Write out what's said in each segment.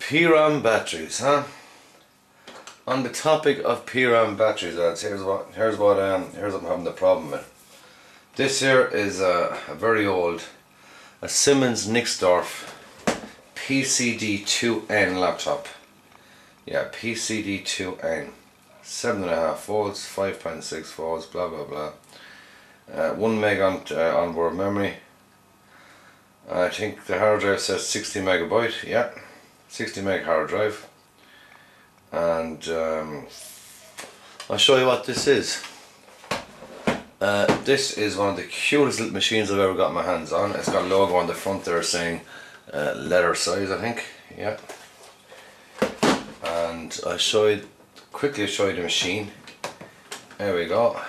Pram batteries, huh? On the topic of Pram batteries, lads, here's what I'm having the problem with. This here is a very old, a Siemens Nixdorf PCD2N laptop. Yeah, PCD2N, 7.5 volts, 5.6 volts, blah blah blah. 1 meg onboard memory. I think the hard drive says 60 megabyte. Yeah, 60 meg hard drive. And I'll show you what this is. This is one of the cutest little machines I've ever got my hands on. It's got a logo on the front there saying letter size, I think. Yeah. And I'll quickly show you the machine. There we go.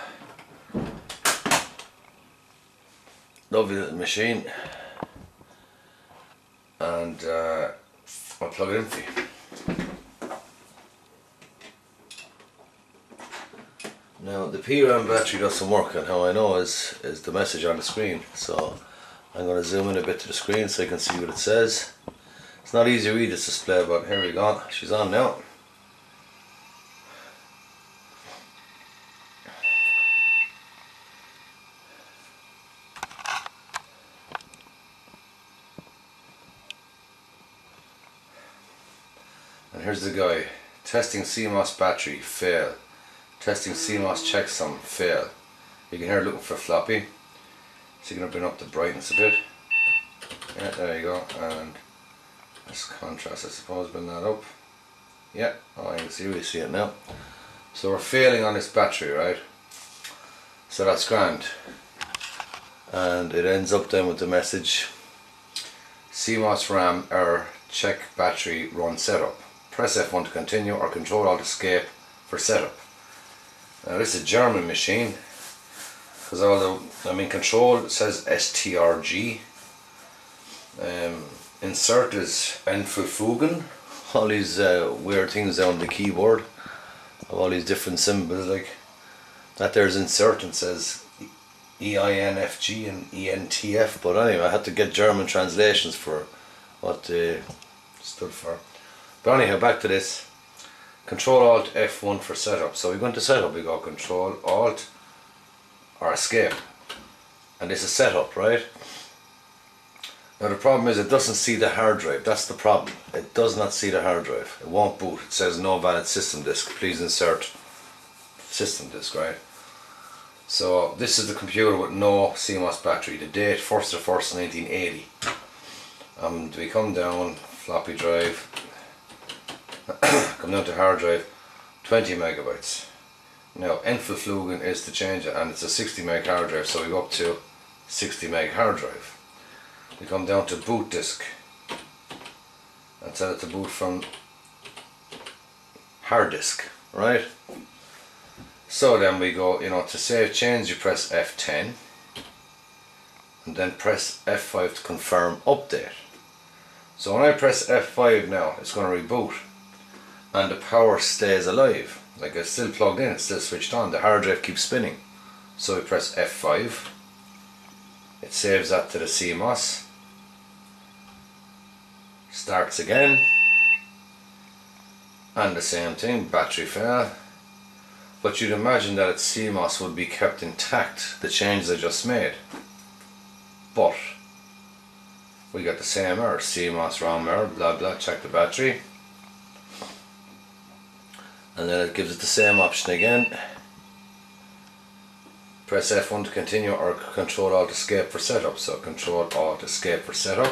Lovely little machine. And I'll plug it in for you. Now the pram battery doesn't work, and how I know is the message on the screen. So I'm going to zoom in a bit to the screen so you can see what it says. It's not easy to read this display, but here we go. She's on now. And here's the guy. Testing CMOS battery, fail. Testing CMOS checksum, fail. You can hear it looking for floppy. So you're going to bring up the brightness a bit. Yeah, there you go. And this contrast, I suppose, bring that up. Yeah, oh, you can see it now. So we're failing on this battery, right? So that's grand. And it ends up then with the message: CMOS RAM error, check battery run setup. Press F1 to continue or Control Alt Escape for setup. Now this is a German machine, because although, I mean, control says STRG, insert is Entfugen, all these weird things down the keyboard, all these different symbols, like that there's insert and says EINFG and ENTF, but anyway I had to get German translations for what they stood for. But anyhow, back to this. Control Alt F1 for setup. So we go into setup, we go Control Alt or Escape, and this is setup, right? Now the problem is it doesn't see the hard drive. That's the problem. It does not see the hard drive. It won't boot. It says no valid system disk. Please insert system disk, right? So this is the computer with no CMOS battery. The date 1st of 1st 1980. We come down, floppy drive. Come down to hard drive, 20 megabytes. Now Entfugen is to change it, and it's a 60 meg hard drive, so we go up to 60 meg hard drive. We come down to boot disk and tell it to boot from hard disk, right? So then we go, you know, to save change you press F10 and then press F5 to confirm update. So when I press F5 now, it's going to reboot. And the power stays alive. Like it's still plugged in, it's still switched on. The hard drive keeps spinning. So we press F5. It saves that to the CMOS. Starts again. And the same thing, battery fail. But you'd imagine that its CMOS would be kept intact, the changes I just made. But we got the same error, CMOS RAM error, blah blah, check the battery. And then it gives it the same option again. Press F1 to continue or Control Alt Escape for setup. So Control Alt Escape for setup.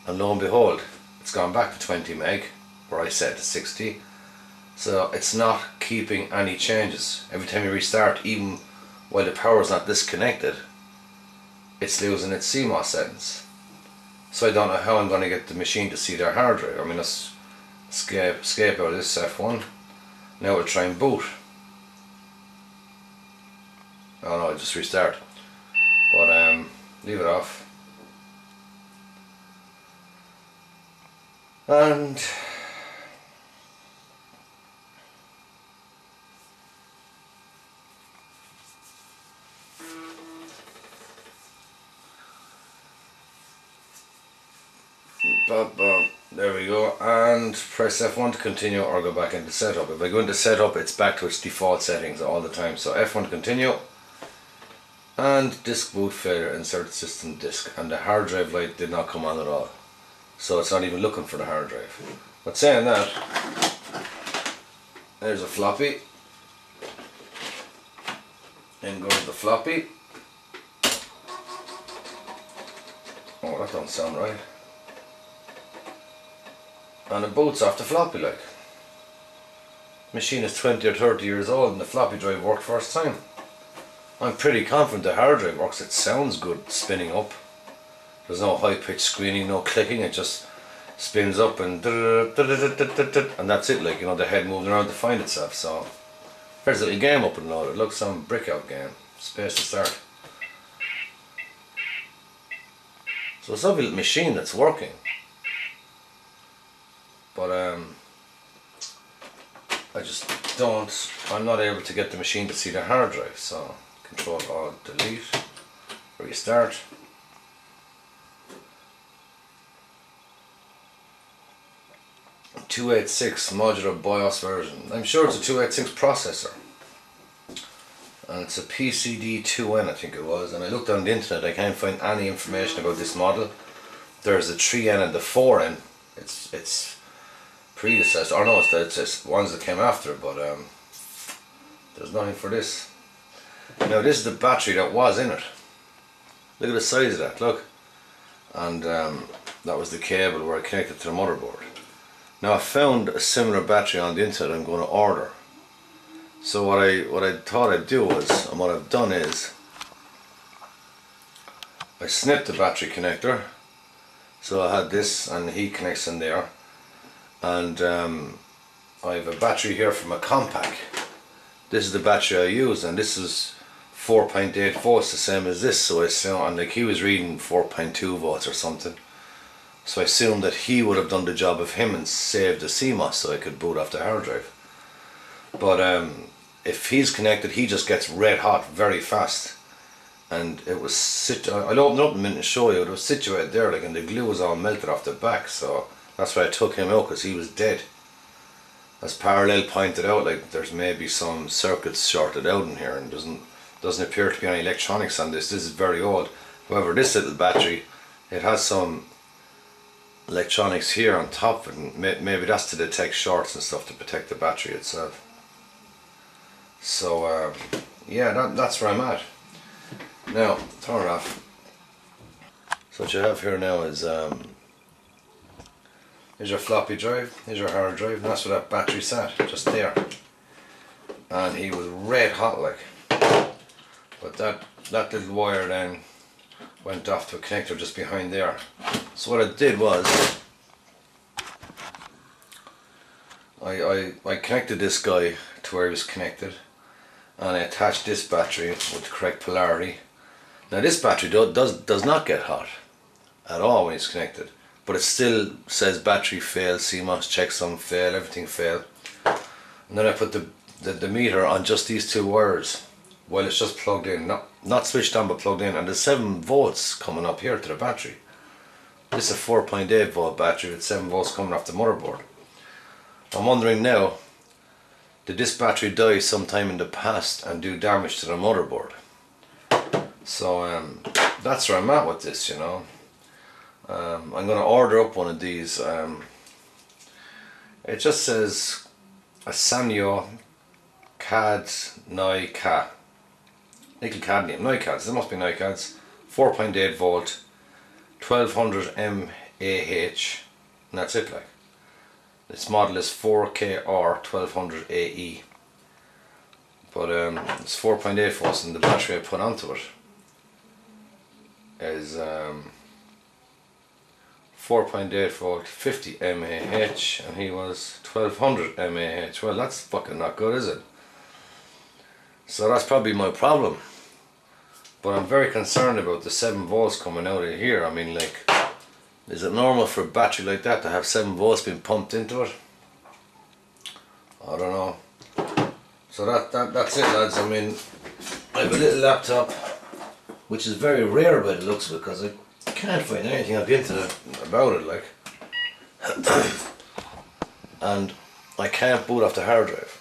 And lo and behold, it's gone back to 20 meg, where I set to 60. So it's not keeping any changes. Every time you restart, even while the power is not disconnected, it's losing its CMOS settings. So I don't know how I'm going to get the machine to see their hard drive. I mean, let's escape out of this F1. Now we'll try and boot. Oh no, just restart. But leave it off. And There we go, and press F1 to continue or go back into setup. If I go into setup, it's back to its default settings all the time. So F1 to continue, and disk boot failure, insert system disk, and the hard drive light did not come on at all. So it's not even looking for the hard drive. But saying that, there's a floppy. In goes the floppy. Oh, that don't sound right. And it boots off the floppy like. Machine is 20 or 30 years old and the floppy drive worked first time. I'm pretty confident the hard drive works. It sounds good spinning up. There's no high pitched screening, no clicking, it just spins up and that's it, like, you know, the head moving around to find itself. So there's a little game up and loaded. Look, some brick out game. Space to start. So it's a lovely little machine that's working. But I just I'm not able to get the machine to see the hard drive, so Control Alt Delete, restart. .286 modular BIOS version. I'm sure it's a 286 processor. And it's a PCD2N, I think it was, and I looked on the internet, I can't find any information about this model. There's a 3N and the 4N. It's predecessor, or no, it's ones that came after, but there's nothing for this. Now this is the battery that was in it. Look at the size of that, look. And that was the cable where I connected to the motherboard. Now I found a similar battery on the internet I'm going to order. So what I thought I'd do was, and what I've done is, I snipped the battery connector. So I had this and the heat connects in there. And I have a battery here from a compact. This is the battery I use, and this is 4.8 volts, the same as this. So I assume, and like he was reading 4.2 volts or something. So I assumed that he would have done the job of him and saved the CMOS so I could boot off the hard drive. But if he's connected, he just gets red hot very fast. And it was I'll open it up in a minute and show you. It was situated there, like, and the glue was all melted off the back. So that's why I took him out, because he was dead. As Parallel pointed out, like, there's maybe some circuits shorted out in here, and doesn't appear to be any electronics on this. This is very old. However, this little battery, it has some electronics here on top, and maybe that's to detect shorts and stuff to protect the battery itself. So yeah, that's where I'm at. Now, turn it off. So what you have here now is here's your floppy drive, here's your hard drive, and that's where that battery sat, just there. And he was red hot, like. But that little wire then went off to a connector just behind there. So what I did was, I connected this guy to where he was connected, and I attached this battery with the correct polarity. Now this battery does not get hot at all when it's connected, but it still says battery fail, CMOS checksum fail, everything fail. And then I put the meter on just these two wires while it's just plugged in, not switched on but plugged in, and there's 7 volts coming up here to the battery. This is a 4.8 volt battery with 7 volts coming off the motherboard. I'm wondering now, did this battery die sometime in the past and do damage to the motherboard? So that's where I'm at with this, you know. I'm going to order up one of these. It just says a Sanyo CAD Nai Ka. Nickel cadmium, NiCads, there must be NiCads. 4.8 volt, 1200 mAh, and that's it, like. This model is 4KR 1200 AE. But it's 4.8 volts, and the battery I put onto it is 4.8 volt, 50 mAh, and he was 1200 mAh. Well, that's fucking not good, is it? So that's probably my problem. But I'm very concerned about the 7 volts coming out of here. I mean, like, is it normal for a battery like that to have 7 volts being pumped into it? I don't know. So that's it, lads. I mean, I have a little laptop, which is very rare by the looks of it, because I can't find anything on the internet about it, like. and I can't boot off the hard drive.